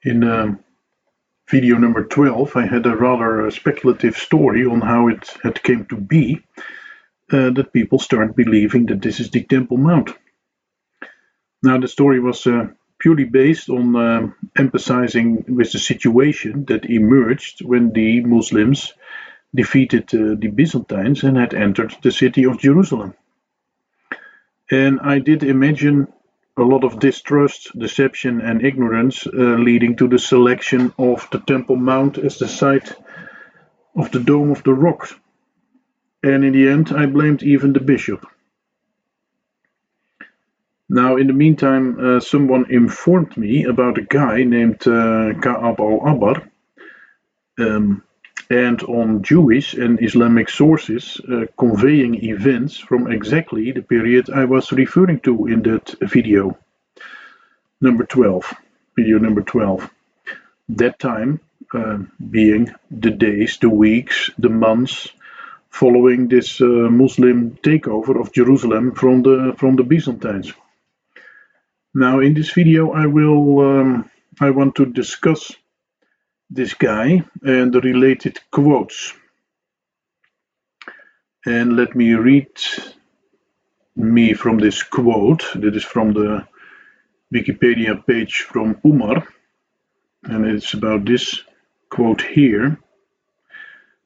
In video number 12, I had a rather speculative story on how it had came to be that people start believing that this is the Temple Mount. Now, the story was purely based on emphasizing with the situation that emerged when the Muslims defeated the Byzantines and had entered the city of Jerusalem. And I did imagine a lot of distrust, deception, and ignorance leading to the selection of the Temple Mount as the site of the Dome of the Rock. And in the end, I blamed even the bishop. Now, in the meantime, someone informed me about a guy named Ka'ab al Ahbar, and on Jewish and Islamic sources conveying events from exactly the period I was referring to in that video number 12. That time being the days, the weeks, the months following this Muslim takeover of Jerusalem from the Byzantines. Now, in this video, I want to discuss this guy and the related quotes. And let me read me from this quote. That is from the Wikipedia page from Umar, and it's about this quote here.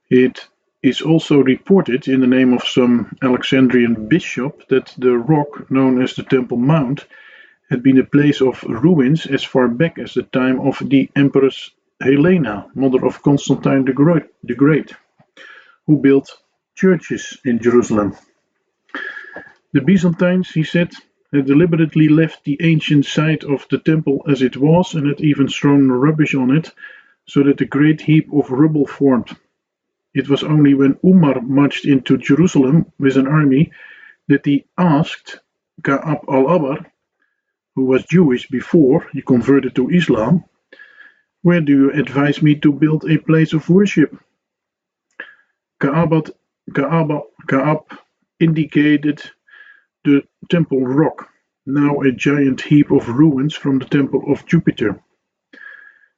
It is also reported in the name of some Alexandrian bishop that the rock known as the Temple Mount had been a place of ruins as far back as the time of the Empress Helena, mother of Constantine the Great, who built churches in Jerusalem. The Byzantines, he said, had deliberately left the ancient site of the temple as it was and had even thrown rubbish on it, so that a great heap of rubble formed. It was only when Umar marched into Jerusalem with an army that he asked Ka'ab al Ahbar, who was Jewish before he converted to Islam, "Where do you advise me to build a place of worship?" Ka'ab indicated the Temple Rock, now a giant heap of ruins from the Temple of Jupiter.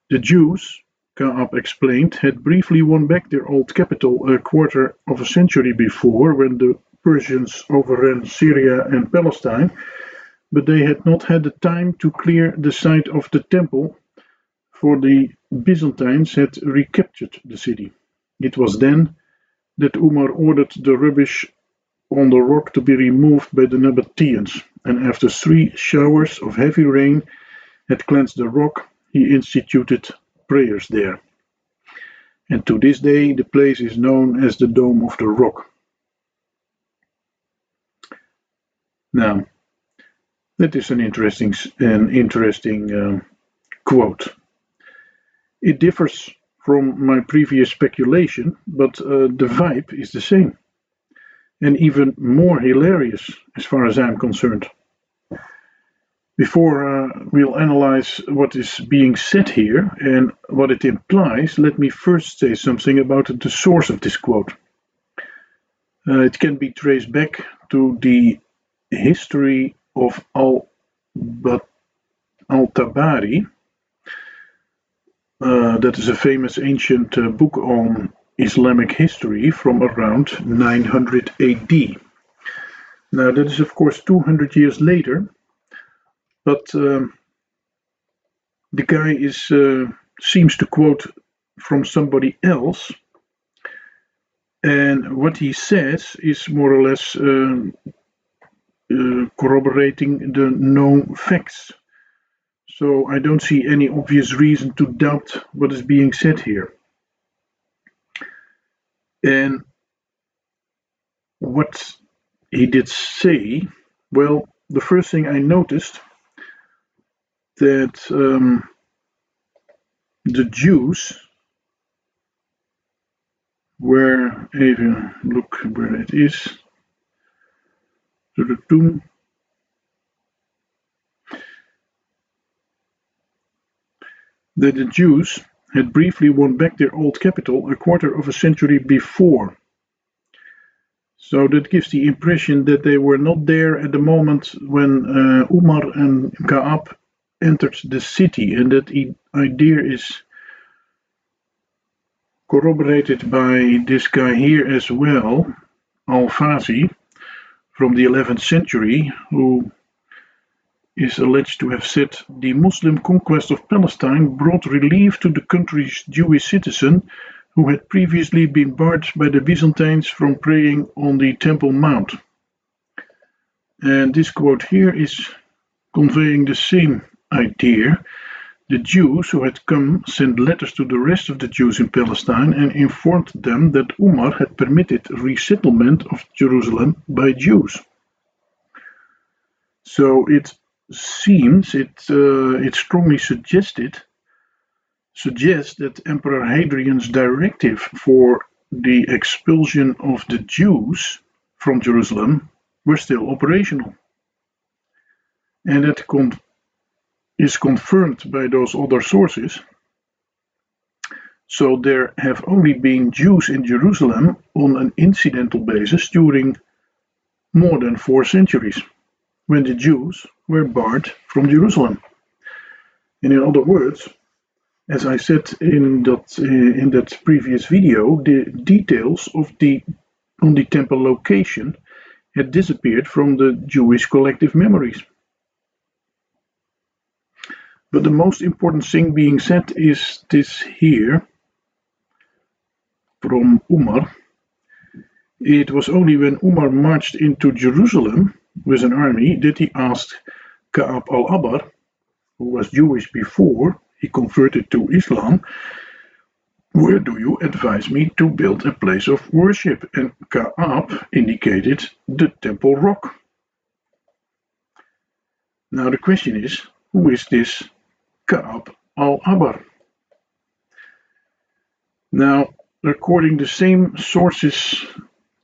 The Jews, Ka'ab explained, had briefly won back their old capital a quarter of a century before, when the Persians overran Syria and Palestine, but they had not had the time to clear the site of the temple, for the Byzantines had recaptured the city. It was then that Umar ordered the rubbish on the rock to be removed by the Nabateans, and after 3 showers of heavy rain had cleansed the rock, he instituted prayers there. And to this day, the place is known as the Dome of the Rock. Now, that is an interesting quote. It differs from my previous speculation, but the vibe is the same, and even more hilarious as far as I'm concerned. Before we'll analyze what is being said here and what it implies, let me first say something about the source of this quote. It can be traced back to the history of al-Tabari. That is a famous ancient book on Islamic history from around 900 AD. Now, that is, of course, 200 years later, but the guy seems to quote from somebody else, and what he says is more or less corroborating the known facts. So I don't see any obvious reason to doubt what is being said here. And what he did say, well, the first thing I noticed that the Jews were, even look where it is, that the Jews had briefly won back their old capital a quarter of a century before. So that gives the impression that they were not there at the moment when Umar and Ka'ab entered the city, and that idea is corroborated by this guy here as well, Al-Fazi, from the 11th century, who is alleged to have said the Muslim conquest of Palestine brought relief to the country's Jewish citizen who had previously been barred by the Byzantines from praying on the Temple Mount. And this quote here is conveying the same idea. The Jews who had come sent letters to the rest of the Jews in Palestine and informed them that Umar had permitted resettlement of Jerusalem by Jews. So it seems, it strongly suggests that Emperor Hadrian's directive for the expulsion of the Jews from Jerusalem were still operational. And that is confirmed by those other sources. So there have only been Jews in Jerusalem on an incidental basis during more than 4 centuries, when the Jews were barred from Jerusalem. And in other words, as I said in that previous video, the details on the temple location had disappeared from the Jewish collective memories. But the most important thing being said is this here from Umar. It was only when Umar marched into Jerusalem with an army that he asked Ka'ab al Ahbar, who was Jewish before he converted to Islam, "Where do you advise me to build a place of worship?" And Ka'ab indicated the Temple Rock. Now the question is, who is this Ka'ab al Ahbar? Now, according to the same sources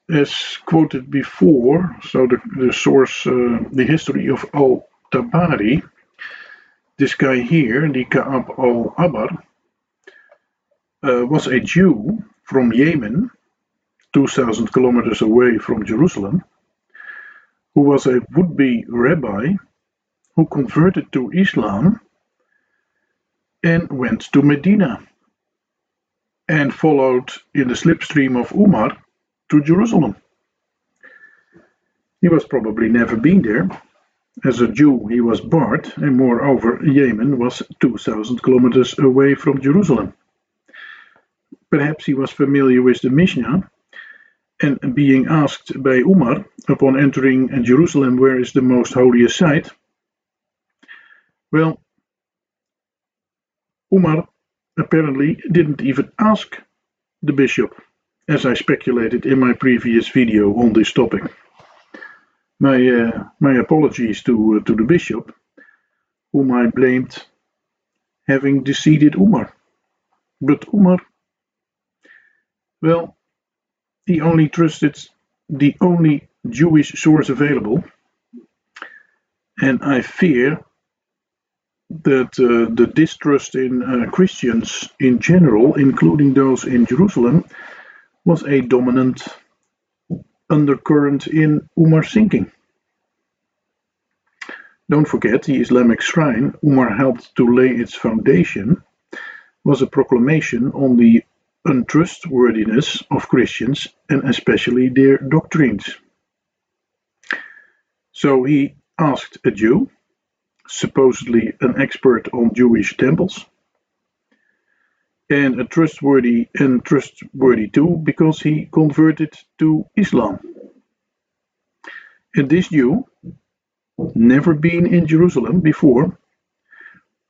as quoted before, so the source, the history of al-Tabari, this guy here, the Ka'ab al Ahbar, was a Jew from Yemen, 2,000 kilometers away from Jerusalem, who was a would-be rabbi who converted to Islam and went to Medina and followed in the slipstream of Umar to Jerusalem. He was probably never been there. As a Jew, he was barred, and moreover, Yemen was 2,000 kilometers away from Jerusalem. Perhaps he was familiar with the Mishnah, and being asked by Umar upon entering Jerusalem, where is the most holiest site? Well, Umar apparently didn't even ask the bishop, as I speculated in my previous video on this topic. My apologies to the bishop, whom I blamed having deceived Umar. But Umar, well, he only trusted the only Jewish source available, and I fear that the distrust in Christians in general, including those in Jerusalem, was a dominant undercurrent in Umar's thinking. Don't forget, the Islamic shrine Umar helped to lay its foundation was a proclamation on the untrustworthiness of Christians and especially their doctrines. So he asked a Jew, supposedly an expert on Jewish temples, and trustworthy too because he converted to Islam. And this Jew, never been in Jerusalem before,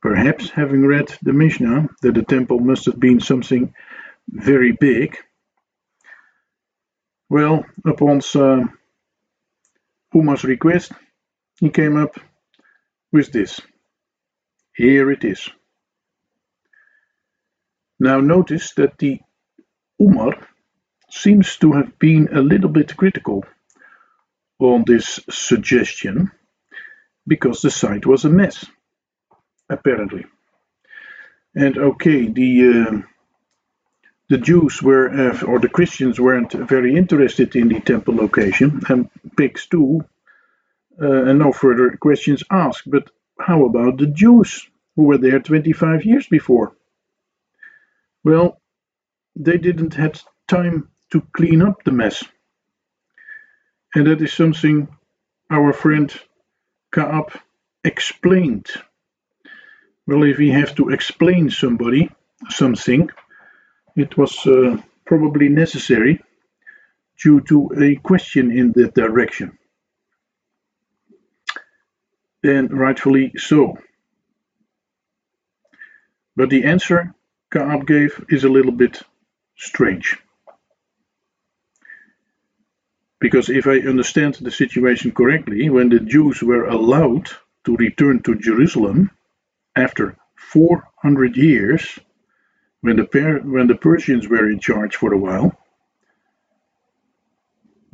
perhaps having read the Mishnah that the temple must have been something very big, well, upon Umar's request, he came up with this. Here it is. Now notice that the Umar seems to have been a little bit critical on this suggestion because the site was a mess, apparently. And okay, the Jews were, or the Christians weren't very interested in the temple location, and pigs too, and no further questions asked. But how about the Jews who were there 25 years before? Well, they didn't have time to clean up the mess. And that is something our friend Ka'ab explained. Well, if we have to explain something, it was probably necessary due to a question in that direction. And rightfully so. But the answer Ka'ab gave is a little bit strange. Because if I understand the situation correctly, when the Jews were allowed to return to Jerusalem after 400 years, when the Persians were in charge for a while,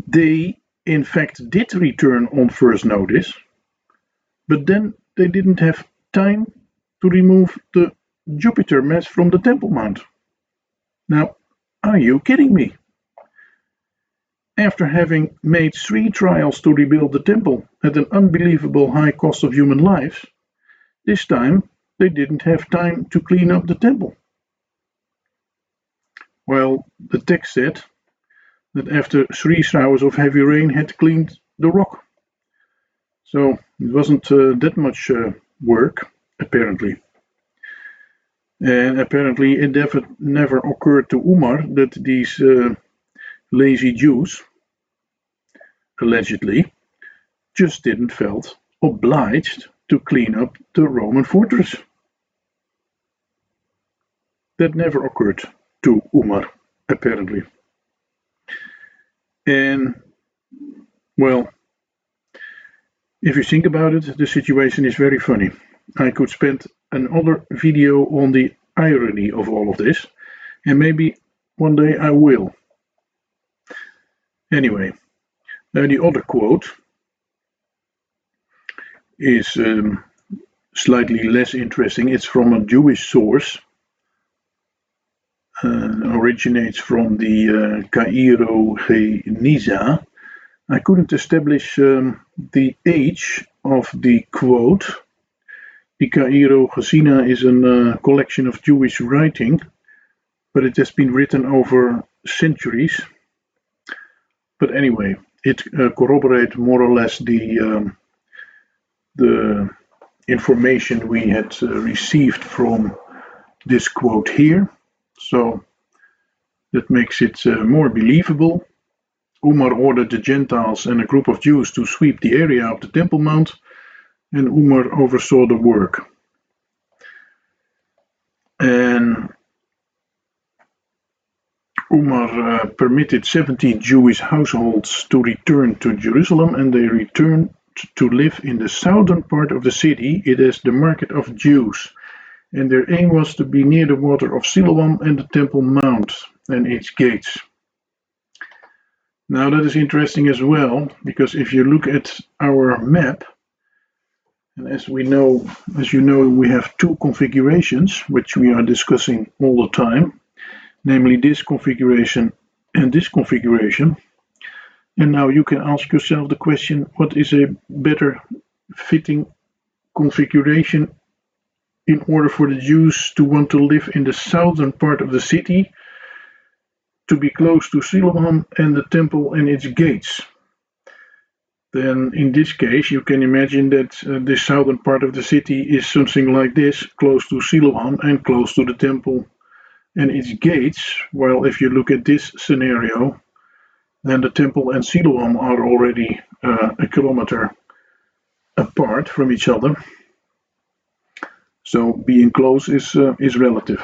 they in fact did return on first notice, but then they didn't have time to remove the Jupiter mess from the Temple Mount. Now, are you kidding me? After having made 3 trials to rebuild the temple at an unbelievable high cost of human lives, this time they didn't have time to clean up the temple. Well, the text said that after 3 showers of heavy rain had cleaned the rock. So it wasn't that much work, apparently. And apparently it never occurred to Umar that these lazy Jews, allegedly, just didn't felt obliged to clean up the Roman fortress. That never occurred to Umar, apparently. And, well, if you think about it, the situation is very funny. I could spend another video on the irony of all of this, and maybe one day I will. Anyway, the other quote is slightly less interesting. It's from a Jewish source, originates from the Cairo Geniza. I couldn't establish the age of the quote. The Cairo Geniza is a collection of Jewish writing, but it has been written over centuries. But anyway, it corroborates more or less the information we had received from this quote here. So that makes it more believable. Umar ordered the Gentiles and a group of Jews to sweep the area of the Temple Mount, and Umar oversaw the work. And Umar permitted 70 Jewish households to return to Jerusalem, and they returned to live in the southern part of the city. It is the market of Jews, and their aim was to be near the water of Siloam and the Temple Mount and its gates. Now that is interesting as well, because if you look at our map, and as you know, we have 2 configurations, which we are discussing all the time, namely this configuration and this configuration. And now you can ask yourself the question, what is a better fitting configuration in order for the Jews to want to live in the southern part of the city, to be close to Siloam and the temple and its gates? Then in this case you can imagine that the southern part of the city is something like this, close to Siloam and close to the temple and its gates, while if you look at this scenario, then the temple and Siloam are already a kilometer apart from each other. So being close is relative.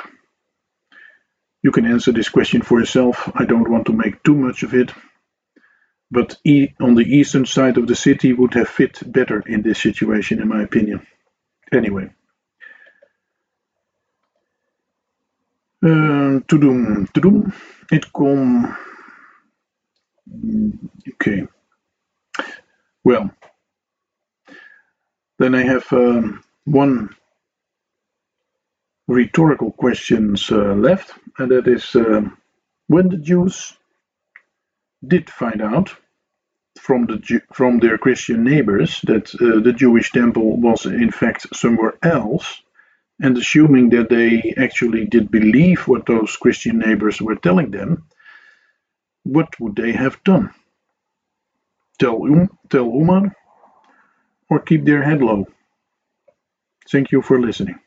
You can answer this question for yourself. I don't want to make too much of it, but on the eastern side of the city would have fit better in this situation, in my opinion. Anyway. It come. Okay. Well, then I have one rhetorical questions left, and that is when the Jews did find out from their Christian neighbors that the Jewish temple was in fact somewhere else, and assuming that they actually did believe what those Christian neighbors were telling them, what would they have done? Tell Umar, or keep their head low? Thank you for listening.